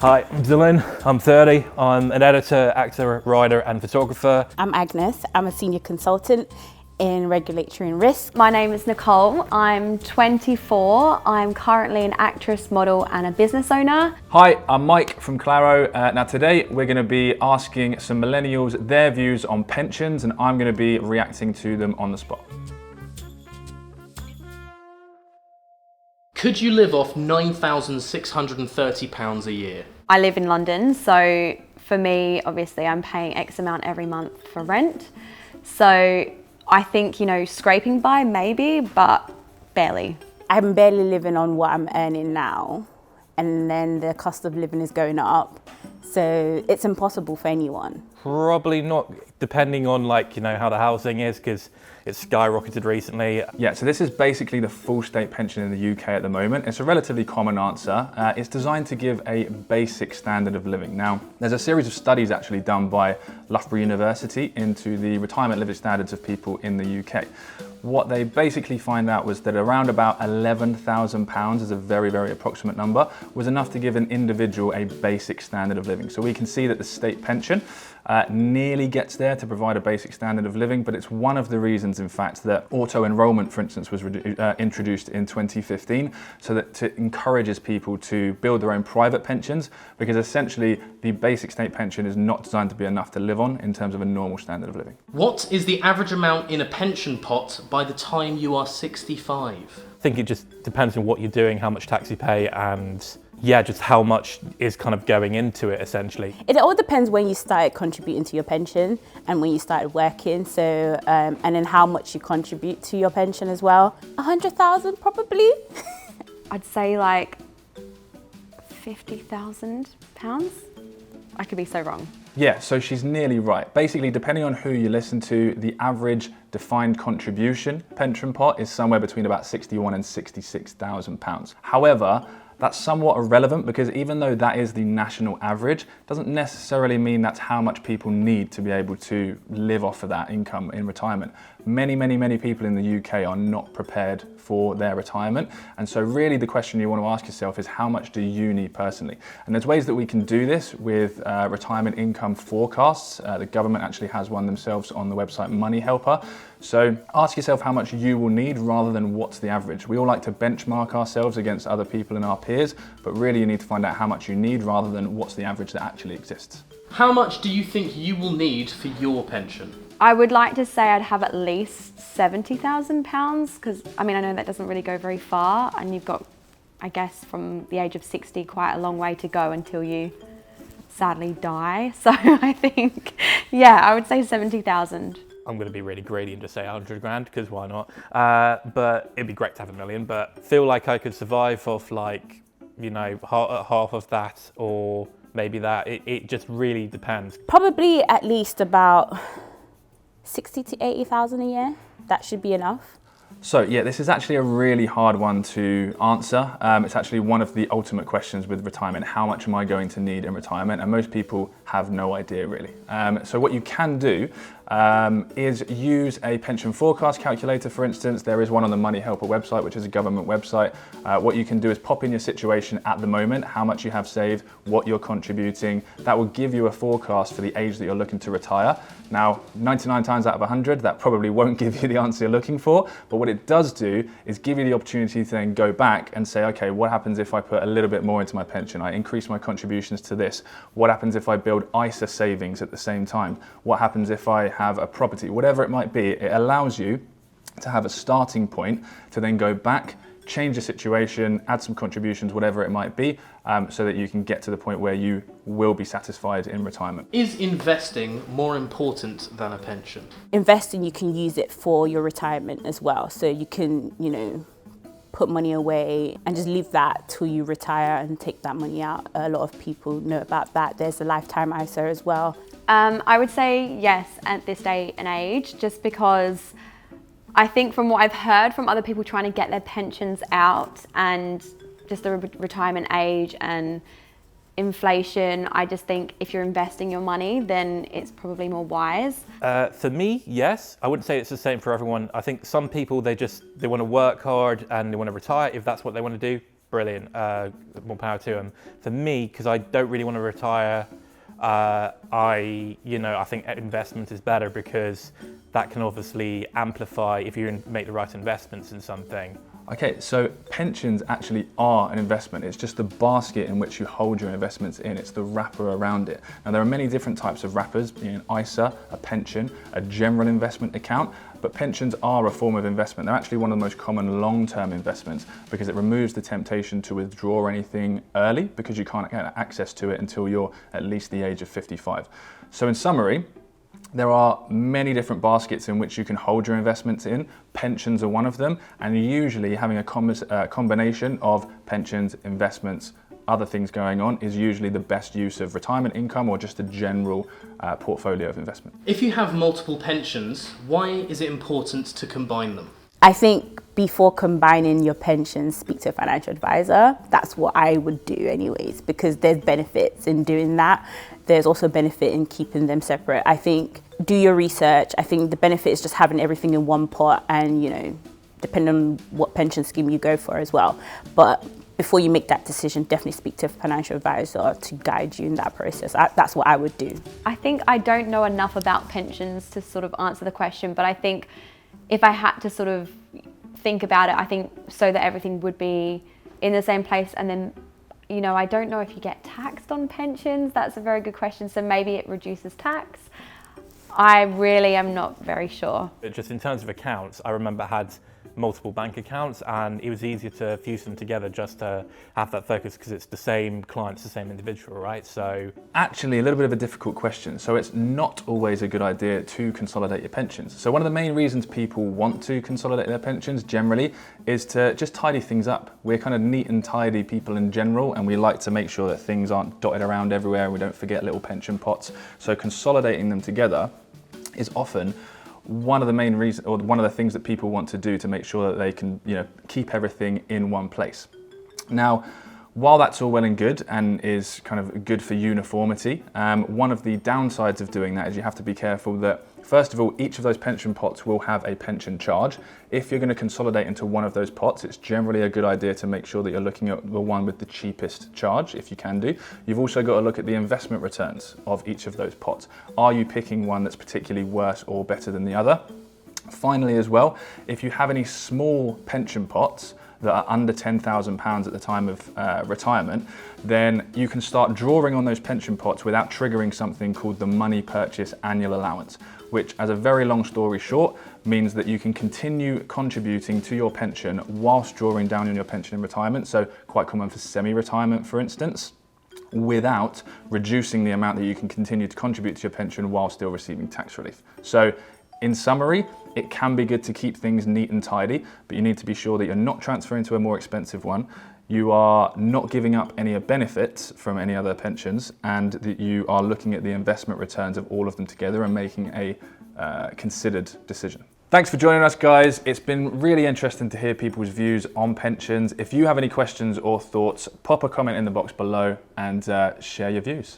Hi, I'm Dylan. I'm 30. I'm an editor, actor, writer and photographer. I'm Agnes. I'm a senior consultant in regulatory and risk. My name is Nicole. I'm 24. I'm currently an actress, model and a business owner. Hi, I'm Mike from Claro. Now today we're going to be asking some millennials their views on pensions and I'm going to be reacting to them on the spot. Could you live off £9,630 a year? I live in London, so for me, obviously I'm paying X amount every month for rent. So I think, scraping by maybe, but barely. I'm barely living on what I'm earning now, and then the cost of living is going up. So it's impossible for anyone. Probably not, depending on how the housing is, because it's skyrocketed recently. Yeah, so this is basically the full state pension in the UK at the moment. It's a relatively common answer. It's designed to give a basic standard of living. Now, there's a series of studies actually done by Loughborough University into the retirement living standards of people in the UK. What they basically find out was that around about £11,000 is a very, very approximate number, was enough to give an individual a basic standard of living. So we can see that the state pension nearly gets there to provide a basic standard of living, but it's one of the reasons, in fact, that auto-enrollment, for instance, was introduced in 2015, so that it encourages people to build their own private pensions, because essentially the basic state pension is not designed to be enough to live on in terms of a normal standard of living. What is the average amount in a pension pot by the time you are 65? I think it just depends on what you're doing, how much tax you pay, and just how much is kind of going into it, essentially. It all depends when you started contributing to your pension and when you started working. So, and then how much you contribute to your pension as well. 100,000 probably. I'd say like £50,000. I could be so wrong. Yeah, so she's nearly right. Basically, depending on who you listen to, the average defined contribution pension pot is somewhere between about £61,000 and £66,000. However, that's somewhat irrelevant because even though that is the national average, doesn't necessarily mean that's how much people need to be able to live off of that income in retirement. Many, many, many people in the UK are not prepared for their retirement. And so really the question you want to ask yourself is how much do you need personally? And there's ways that we can do this with retirement income forecasts. The government actually has one themselves on the website Money Helper. So ask yourself how much you will need rather than what's the average. We all like to benchmark ourselves against other people and our peers, but really you need to find out how much you need rather than what's the average that actually exists. How much do you think you will need for your pension? I would like to say I'd have at least £70,000 because I know that doesn't really go very far and you've got, I guess, from the age of 60 quite a long way to go until you sadly die. So I think, I would say 70,000. I'm going to be really greedy and just say 100 grand, because why not? But it'd be great to have $1 million, but feel like I could survive off half of that or maybe that. It just really depends. Probably at least about 60 to 80,000 a year. That should be enough. So yeah, this is actually a really hard one to answer. It's actually one of the ultimate questions with retirement. How much am I going to need in retirement? And most people have no idea really. So what you can do is use a pension forecast calculator, for instance. There is one on the Money Helper website, which is a government website. What you can do is pop in your situation at the moment, how much you have saved, what you're contributing. That will give you a forecast for the age that you're looking to retire. Now, 99 times out of 100, that probably won't give you the answer you're looking for, but what it does do is give you the opportunity to then go back and say, okay, what happens if I put a little bit more into my pension? I increase my contributions to this. What happens if I build ISA savings at the same time? What happens if I have a property? Whatever it might be, it allows you to have a starting point to then go back, change the situation, add some contributions, whatever it might be, so that you can get to the point where you will be satisfied in retirement. Is investing more important than a pension? Investing, you can use it for your retirement as well. So you can, put money away and just leave that till you retire and take that money out. A lot of people know about that. There's a lifetime ISA as well. I would say yes at this day and age, just because I think from what I've heard from other people trying to get their pensions out and just the retirement age and inflation, I just think if you're investing your money, then it's probably more wise. For me, yes. I wouldn't say it's the same for everyone. I think some people, they want to work hard and they want to retire. If that's what they want to do, brilliant, more power to them. For me, because I don't really want to retire, I think investment is better because that can obviously amplify if you make the right investments in something. Okay, so pensions actually are an investment. It's just the basket in which you hold your investments in. It's the wrapper around it. Now, there are many different types of wrappers, being an ISA, a pension, a general investment account, but pensions are a form of investment. They're actually one of the most common long-term investments because it removes the temptation to withdraw anything early because you can't get access to it until you're at least the age of 55. So in summary, there are many different baskets in which you can hold your investments in. Pensions are one of them, and usually having a combination of pensions, investments, other things going on is usually the best use of retirement income or just a general portfolio of investment. If you have multiple pensions, why is it important to combine them? I think before combining your pensions, speak to a financial advisor. That's what I would do anyways, because there's benefits in doing that. There's also benefit in keeping them separate. I think do your research. I think the benefit is just having everything in one pot and, depending on what pension scheme you go for as well. But before you make that decision, definitely speak to a financial advisor to guide you in that process. That's what I would do. I think I don't know enough about pensions to sort of answer the question, but I think if I had to sort of think about it, I think so that everything would be in the same place. And then, I don't know if you get taxed on pensions. That's a very good question. So maybe it reduces tax. I really am not very sure. Just in terms of accounts, I remember I had multiple bank accounts and it was easier to fuse them together just to have that focus because it's the same client, it's the same individual, right? So actually a little bit of a difficult question. So it's not always a good idea to consolidate your pensions. So one of the main reasons people want to consolidate their pensions generally is to just tidy things up. We're kind of neat and tidy people in general, and we like to make sure that things aren't dotted around everywhere and we don't forget little pension pots. So consolidating them together is often one of the main reasons, or one of the things that people want to do to make sure that they can, keep everything in one place. Now, while that's all well and good and is kind of good for uniformity, one of the downsides of doing that is you have to be careful that, first of all, each of those pension pots will have a pension charge. If you're going to consolidate into one of those pots, it's generally a good idea to make sure that you're looking at the one with the cheapest charge, if you can do. You've also got to look at the investment returns of each of those pots. Are you picking one that's particularly worse or better than the other? Finally, as well, if you have any small pension pots that are under £10,000 at the time of retirement, then you can start drawing on those pension pots without triggering something called the money purchase annual allowance, which, as a very long story short, means that you can continue contributing to your pension whilst drawing down on your pension in retirement. So quite common for semi-retirement, for instance, without reducing the amount that you can continue to contribute to your pension while still receiving tax relief. So in summary, it can be good to keep things neat and tidy, but you need to be sure that you're not transferring to a more expensive one, you are not giving up any benefits from any other pensions, and that you are looking at the investment returns of all of them together and making a considered decision. Thanks for joining us, guys. It's been really interesting to hear people's views on pensions. If you have any questions or thoughts, pop a comment in the box below and share your views.